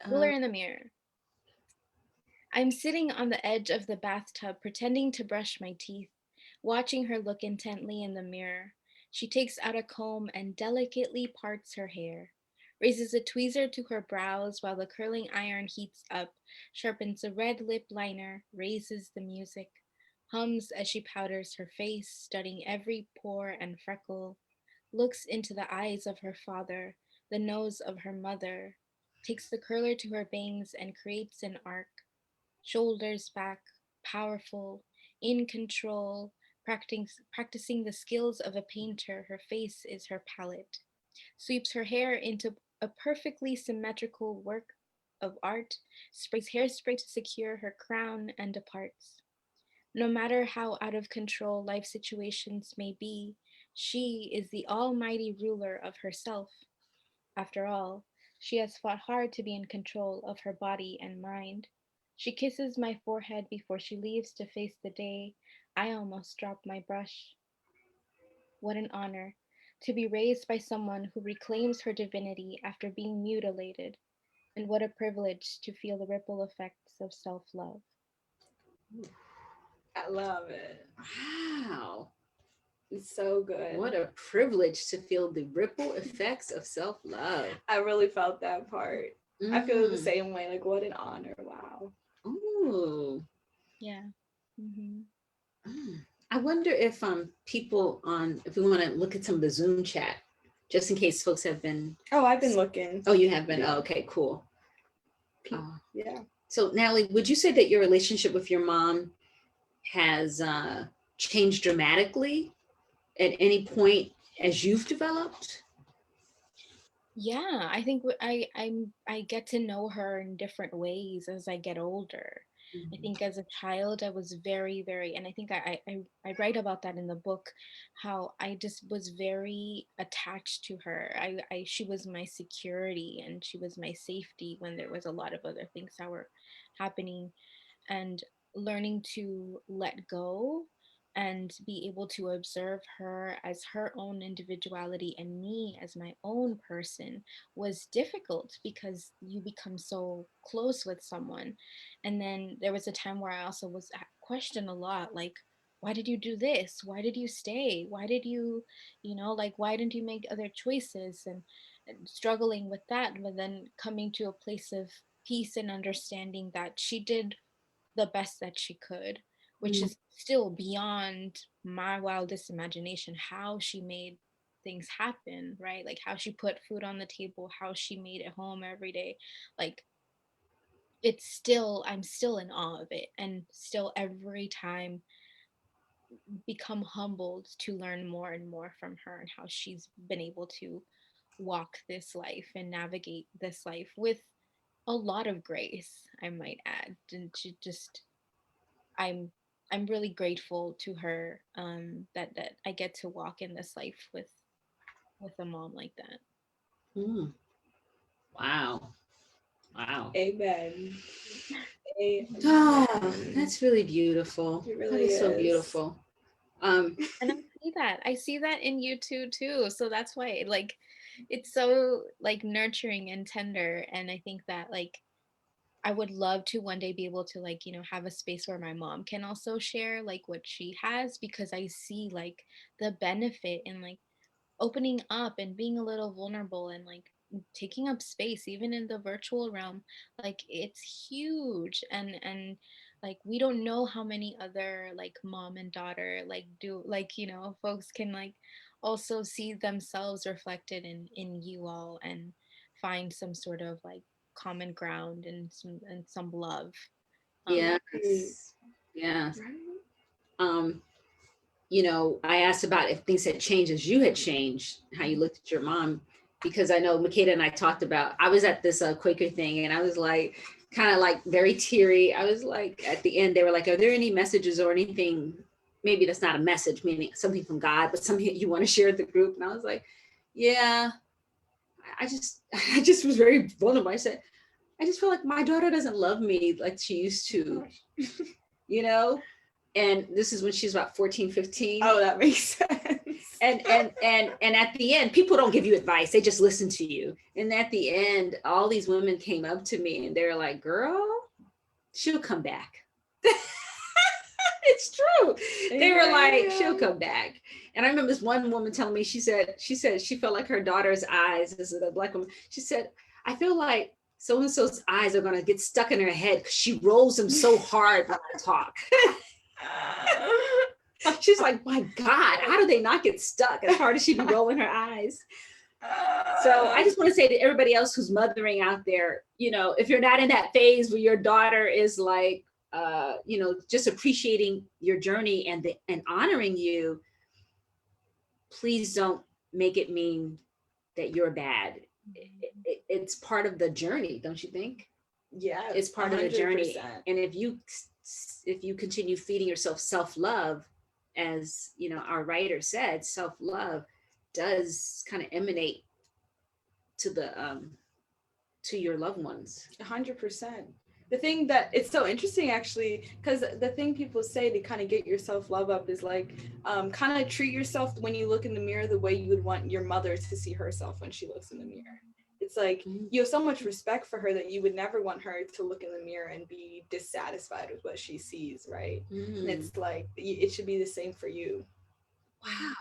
Ruler in the mirror. I'm sitting on the edge of the bathtub, pretending to brush my teeth, watching her look intently in the mirror. She takes out a comb and delicately parts her hair, raises a tweezer to her brows while the curling iron heats up, sharpens a red lip liner, raises the music, hums as she powders her face, studying every pore and freckle, looks into the eyes of her father, the nose of her mother, takes the curler to her bangs and creates an arc, shoulders back, powerful, in control, practicing the skills of a painter. Her face is her palette. Sweeps her hair into a perfectly symmetrical work of art, sprays hairspray to secure her crown, and departs. No matter how out of control life situations may be, she is the almighty ruler of herself. After all, she has fought hard to be in control of her body and mind. She kisses my forehead before she leaves to face the day. I almost drop my brush. What an honor to be raised by someone who reclaims her divinity after being mutilated, and what a privilege to feel the ripple effects of self love. I love it. Wow. It's so good. What a privilege to feel the ripple effects of self-love. I really felt that part. I feel the same way. Like, what an honor. Wow. Ooh. Yeah. Mm-hmm. I wonder if people on, if we want to look at some of the Zoom chat, just in case folks have been. Oh, I've been looking. Oh, you have been. Yeah. Oh, okay, cool. Yeah. So Natalie, would you say that your relationship with your mom has changed dramatically at any point as you've developed? Yeah, I think I get to know her in different ways as I get older. I think as a child I was very, very, and I think I write about that in the book, how I just was very attached to her. She was my security and she was my safety when there was a lot of other things that were happening, and learning to let go and be able to observe her as her own individuality and me as my own person was difficult because you become so close with someone. And then there was a time where I also was questioned a lot, like, why did you do this? Why did you stay? Why did you, like, why didn't you make other choices? And struggling with that, but then coming to a place of peace and understanding that she did the best that she could, which is still beyond my wildest imagination, how she made things happen, right? Like how she put food on the table, how she made it home every day. Like I'm still in awe of it, and still every time become humbled to learn more and more from her and how she's been able to walk this life and navigate this life with a lot of grace, I might add. And she just I'm I'm really grateful to her, that I get to walk in this life with a mom like that. Mm. Wow. Wow. Amen. Oh, Amen. that's really beautiful. It That really is so is. beautiful. Um, And I see that in you too. So that's why, like, it's so like nurturing and tender. And I think that, like, I would love to one day be able to, like, have a space where my mom can also share like what she has, because I see like the benefit in like opening up and being a little vulnerable and like taking up space even in the virtual realm. Like it's huge. And like we don't know how many other like mom and daughter like do, like, folks can like also see themselves reflected in you all and find some sort of like common ground and some love. um Mm. yes. Yes. Right? Um, I asked about if things had changed as you had changed, how you looked at your mom, because I know Makeda and I talked about, I was at this Quaker thing and I was like, kind of like very teary. I was like, at the end, they were like, are there any messages or anything? Maybe that's not a message, meaning something from God, but something you want to share with the group. And I was like, yeah, I just, I just was very vulnerable. I said, I just feel like my daughter doesn't love me like she used to, you know? And this is when she's about 14, 15. Oh, that makes sense. And at the end, people don't give you advice, they just listen to you. And at the end, all these women came up to me and they're like, girl, she'll come back. It's true. They were like, she'll come back. And I remember this one woman telling me, she said she felt like her daughter's eyes, this is a Black woman, she said, I feel like so-and-so's eyes are gonna get stuck in her head because she rolls them so hard when I talk. She's like, my God, how do they not get stuck as hard as she be rolling her eyes? So I just want to say to everybody else who's mothering out there, you know, if you're not in that phase where your daughter is like, you know, just appreciating your journey and honoring you, please don't make it mean that you're bad. It's part of the journey, don't you think? Yeah, it's part 100%. Of the journey. And if you continue feeding yourself self-love, as you know, our writer said, self-love does kind of emanate to the to your loved ones. 100%. The thing that it's so interesting actually, because the thing people say to kind of get your self-love up is like kind of treat yourself when you look in the mirror the way you would want your mother to see herself when she looks in the mirror. It's like you have so much respect for her that you would never want her to look in the mirror and be dissatisfied with what she sees, right? And it's like it should be the same for you. Wow.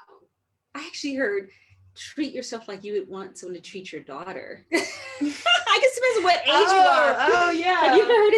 I actually heard treat yourself like you would want someone to treat your daughter. I guess it depends on what age you are. Oh yeah. Have you ever heard it